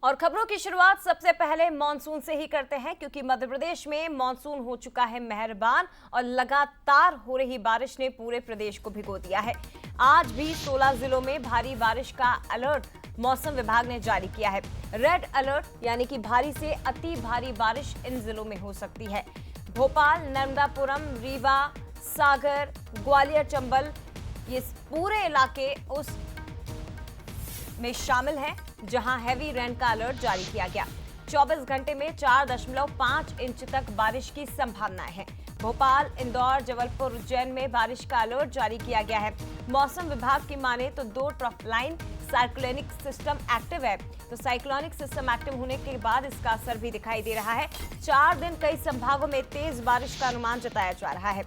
और खबरों की शुरुआत सबसे पहले मानसून से ही करते हैं, क्योंकि मध्य प्रदेश में मानसून हो चुका है मेहरबान और लगातार हो रही बारिश ने पूरे प्रदेश को भिगो दिया है। आज भी 16 जिलों में भारी बारिश का अलर्ट मौसम विभाग ने जारी किया है। रेड अलर्ट यानी कि भारी से अति भारी बारिश इन जिलों में हो सकती है। भोपाल, नर्मदापुरम, रीवा, सागर, ग्वालियर, चंबल, ये पूरे इलाके उस में शामिल हैं जहां हैवी रेन का अलर्ट जारी किया गया। 24 घंटे में 4.5 इंच तक बारिश की संभावनाएं हैं। भोपाल, इंदौर, जबलपुर, उज्जैन में बारिश का अलर्ट जारी किया गया है। मौसम विभाग की माने तो 2 trough line cyclonic system active है, तो साइक्लोनिक सिस्टम एक्टिव होने के बाद इसका असर भी दिखाई दे रहा है। 4 दिन कई संभागों में तेज बारिश का अनुमान जताया जा रहा है।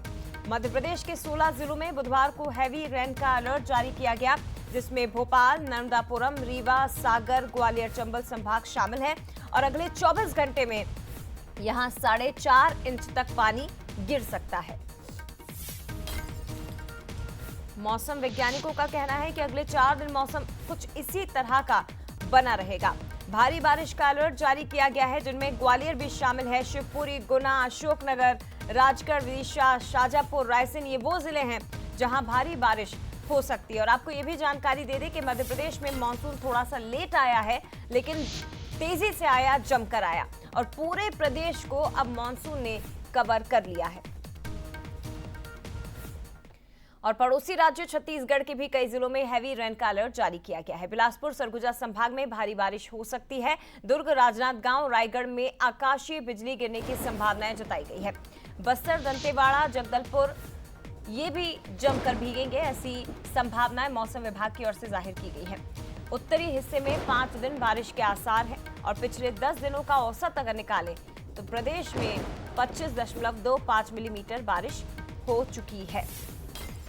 मध्य प्रदेश के 16 जिलों में बुधवार को हैवी रेन का अलर्ट जारी किया गया, जिसमें भोपाल, नर्मदापुरम, रीवा, सागर, ग्वालियर, चंबल संभाग शामिल हैं और अगले 24 घंटे में यहां 4.5 इंच तक पानी गिर सकता है। मौसम वैज्ञानिकों का कहना है कि अगले 4 दिन मौसम कुछ इसी तरह का बना रहेगा। भारी बारिश का अलर्ट जारी किया गया है, जिनमें ग्वालियर भी शामिल है। शिवपुरी, गुना, अशोकनगर, राजगढ़, विदिशा, शाजापुर, रायसेन, ये वो जिले हैं जहां भारी बारिश हो सकती है। और आपको ये भी जानकारी दे दें कि मध्य प्रदेश में मानसून थोड़ा सा लेट आया है, लेकिन तेजी से आया, जमकर आया और पूरे प्रदेश को अब मानसून ने कवर कर लिया है। और पड़ोसी राज्य छत्तीसगढ़ के भी कई जिलों में हैवी रेन का अलर्ट जारी किया गया है। बिलासपुर, सरगुजा संभाग में भारी बारिश हो सकती है। दुर्ग, राजनांदगांव, रायगढ़ में आकाशीय बिजली गिरने की संभावनाएं जताई गई है। बस्तर, दंतेवाड़ा, जगदलपुर ये भी जमकर भीगेंगे, ऐसी संभावनाएं मौसम विभाग की ओर से जाहिर की गई है। उत्तरी हिस्से में 5 दिन बारिश के आसार हैं और पिछले 10 दिनों का औसत अगर निकालें तो प्रदेश में 25.25 मिलीमीटर बारिश हो चुकी है।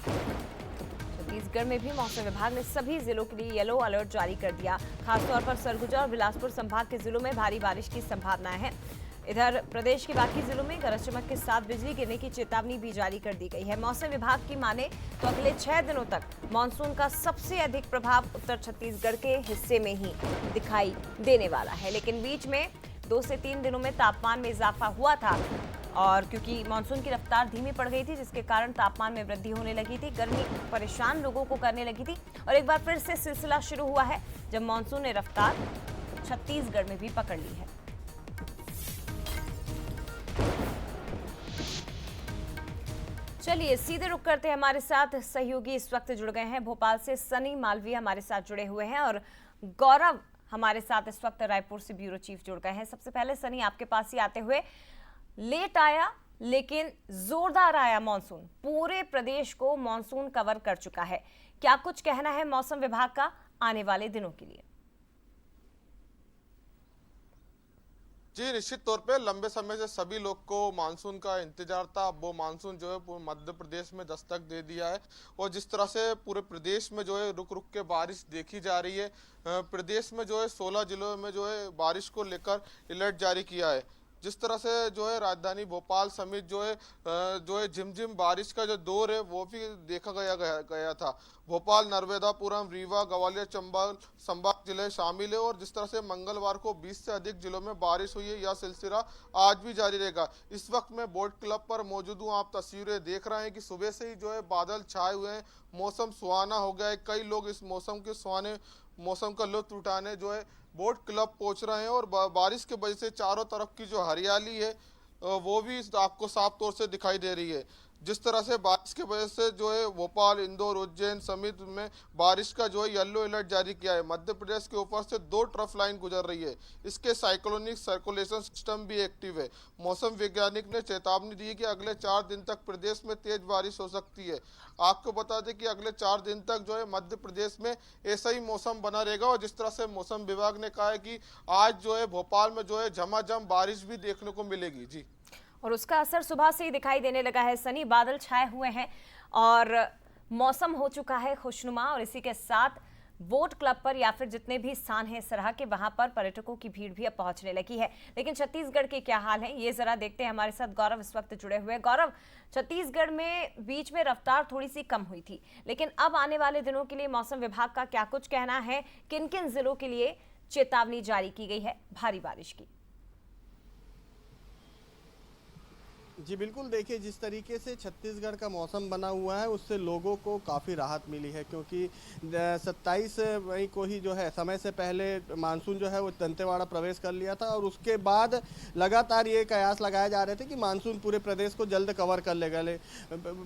छत्तीसगढ़ में भी मौसम विभाग ने सभी जिलों के लिए येलो अलर्ट जारी कर दिया। खासतौर पर सरगुजा और बिलासपुर संभाग के जिलों में भारी बारिश की संभावनाएं हैं। इधर प्रदेश के बाकी जिलों में गरज चमक के साथ बिजली गिरने की चेतावनी भी जारी कर दी गई है। मौसम विभाग की माने तो अगले 6 दिनों तक मानसून का सबसे अधिक प्रभाव उत्तर छत्तीसगढ़ के हिस्से में ही दिखाई देने वाला है, लेकिन बीच में 2 से 3 दिनों में तापमान में इजाफा हुआ था और क्योंकि मानसून की रफ्तार धीमी पड़ गई थी, जिसके कारण तापमान में वृद्धि होने लगी थी। गर्मी परेशान लोगों को करने लगी थी और एक बार फिर से सिलसिला शुरू हुआ है जब मानसून ने रफ्तार छत्तीसगढ़ में भी पकड़ ली है। चलिए सीधे रुक करते हैं, हमारे साथ सहयोगी इस वक्त जुड़ गए हैं। भोपाल से सनी मालवीय हमारे साथ जुड़े हुए हैं और गौरव हमारे साथ इस वक्त रायपुर से ब्यूरो चीफ जुड़ गए हैं। सबसे पहले सनी, आपके पास ही आते हुए, लेट आया लेकिन जोरदार आया मानसून, पूरे प्रदेश को मानसून कवर कर चुका है। क्या कुछ कहना है मौसम विभाग का आने वाले दिनों के लिए? जी, निश्चित तौर पे लंबे समय से सभी लोग को मानसून का इंतजार था। अब वो मानसून जो है पूरे मध्य प्रदेश में दस्तक दे दिया है और जिस तरह से पूरे प्रदेश में जो है रुक रुक के बारिश देखी जा रही है। प्रदेश में जो है 16 जिलों में जो है बारिश को लेकर अलर्ट जारी किया है। जिस तरह से जो है राजधानी भोपाल समेत जो है झिमझिम बारिश का जो दौर है वो भी देखा गया था। भोपाल, नर्मदापुरम, रीवा, ग्वालियर, चंबल संभाग जिले शामिल है और जिस तरह से मंगलवार को 20 से अधिक जिलों में बारिश हुई है, यह सिलसिला आज भी जारी रहेगा। इस वक्त मैं बोट क्लब पर मौजूद हूँ। आप तस्वीरें देख रहे हैं कि सुबह से ही जो है बादल छाए हुए हैं, मौसम सुहाना हो गया है। कई लोग इस मौसम के सुहाने मौसम का लुत्फ उठाने जो है बोट क्लब पहुंच रहे हैं और बारिश की वजह से चारों तरफ की जो हरियाली है वो भी आपको साफ तौर से दिखाई दे रही है। जिस तरह से बारिश की वजह से जो है भोपाल, इंदौर, उज्जैन समेत में बारिश का जो है येलो अलर्ट जारी किया है। मध्य प्रदेश के ऊपर से 2 ट्रफ लाइन गुजर रही है। इसके साइक्लोनिक सर्कुलेशन सिस्टम भी एक्टिव है। मौसम वैज्ञानिक ने चेतावनी दी है कि अगले 4 दिन तक प्रदेश में तेज बारिश हो सकती है। आपको बता दें कि अगले 4 दिन तक जो है मध्य प्रदेश में ऐसा ही मौसम बना रहेगा और जिस तरह से मौसम विभाग ने कहा है कि आज जो है भोपाल में जो है झमाझम बारिश भी देखने को मिलेगी। जी, और उसका असर सुबह से ही दिखाई देने लगा है सनी। बादल छाए हुए हैं और मौसम हो चुका है खुशनुमा और इसी के साथ बोट क्लब पर या फिर जितने भी स्थान हैं इस तरह के, वहां पर पर्यटकों की भीड़ भी अब पहुंचने लगी है। लेकिन छत्तीसगढ़ के क्या हाल है ये जरा देखते हैं। हमारे साथ गौरव इस वक्त जुड़े हुए हैं। गौरव, छत्तीसगढ़ में बीच में रफ्तार थोड़ी सी कम हुई थी, लेकिन अब आने वाले दिनों के लिए मौसम विभाग का क्या कुछ कहना है? किन किन जिलों के लिए चेतावनी जारी की गई है भारी बारिश की। जी बिल्कुल, देखिए जिस तरीके से छत्तीसगढ़ का मौसम बना हुआ है उससे लोगों को काफ़ी राहत मिली है, क्योंकि 27 मई को ही जो है समय से पहले मानसून जो है वो दंतेवाड़ा प्रवेश कर लिया था और उसके बाद लगातार ये कयास लगाए जा रहे थे कि मानसून पूरे प्रदेश को जल्द कवर कर लेगा।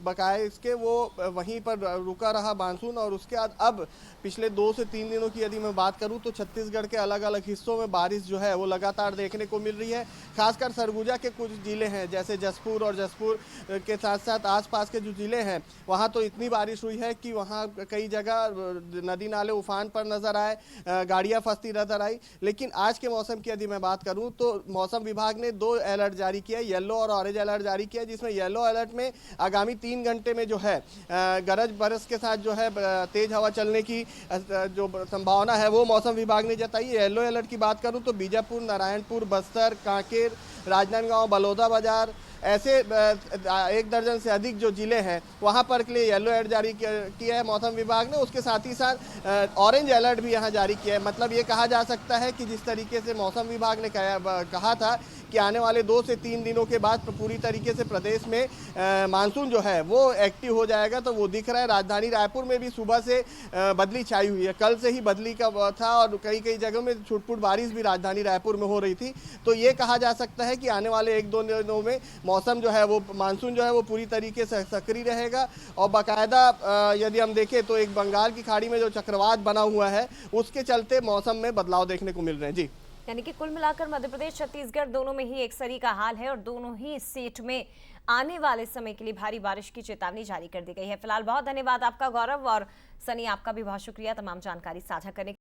बकाए इसके वो वहीं पर रुका रहा मानसून और उसके बाद अब पिछले 2 से 3 दिनों की यदि मैं बात करूँ तो छत्तीसगढ़ के अलग अलग हिस्सों में बारिश जो है वो लगातार देखने को मिल रही है। खासकर सरगुजा के कुछ जिले हैं जैसे जसपुर और जसपुर के साथ साथ आसपास के जो जिले हैं वहाँ तो इतनी बारिश हुई है कि वहाँ कई जगह नदी नाले उफान पर नजर आए, गाड़ियाँ फंसती नजर आई। लेकिन आज के मौसम की यदि मैं बात करूँ तो मौसम विभाग ने 2 अलर्ट जारी किया, येलो और ऑरेंज अलर्ट जारी किया, जिसमें येलो अलर्ट में आगामी 3 घंटे में जो है गरज बरस के साथ जो है तेज हवा चलने की जो संभावना है वो मौसम विभाग ने जताई। येलो अलर्ट की बात करूँ तो बीजापुर, नारायणपुर, बस्तर, कांकेर, राजनांदगांव, बलौदा बाजार ऐसे 1 दर्जन से अधिक जो जिले हैं वहां पर के लिए येलो अलर्ट जारी किया है मौसम विभाग ने। उसके साथ ही साथ ऑरेंज अलर्ट भी यहां जारी किया है। मतलब ये कहा जा सकता है कि जिस तरीके से मौसम विभाग ने कहा था कि आने वाले 2 से 3 दिनों के बाद पूरी तरीके से प्रदेश में मानसून जो है वो एक्टिव हो जाएगा, तो वो दिख रहा है। राजधानी रायपुर में भी सुबह से बदली छाई हुई है, कल से ही बदली का था और कई जगहों में छुटपुट बारिश भी राजधानी रायपुर में हो रही थी। तो ये कहा जा सकता है कि आने वाले 1-2 दिनों में मौसम जो है वो मानसून जो है वो पूरी तरीके से सक्रिय रहेगा। और बाकायदा यदि हम देखें तो एक बंगाल की खाड़ी में जो चक्रवात बना हुआ है उसके चलते मौसम में बदलाव देखने को मिल रहे हैं। जी, यानी कि कुल मिलाकर मध्य प्रदेश छत्तीसगढ़ दोनों में ही एक सरी का हाल है और दोनों ही स्टेट में आने वाले समय के लिए भारी बारिश की चेतावनी जारी कर दी गई है। फिलहाल बहुत धन्यवाद आपका गौरव, और सनी आपका भी बहुत शुक्रिया तमाम जानकारी साझा करने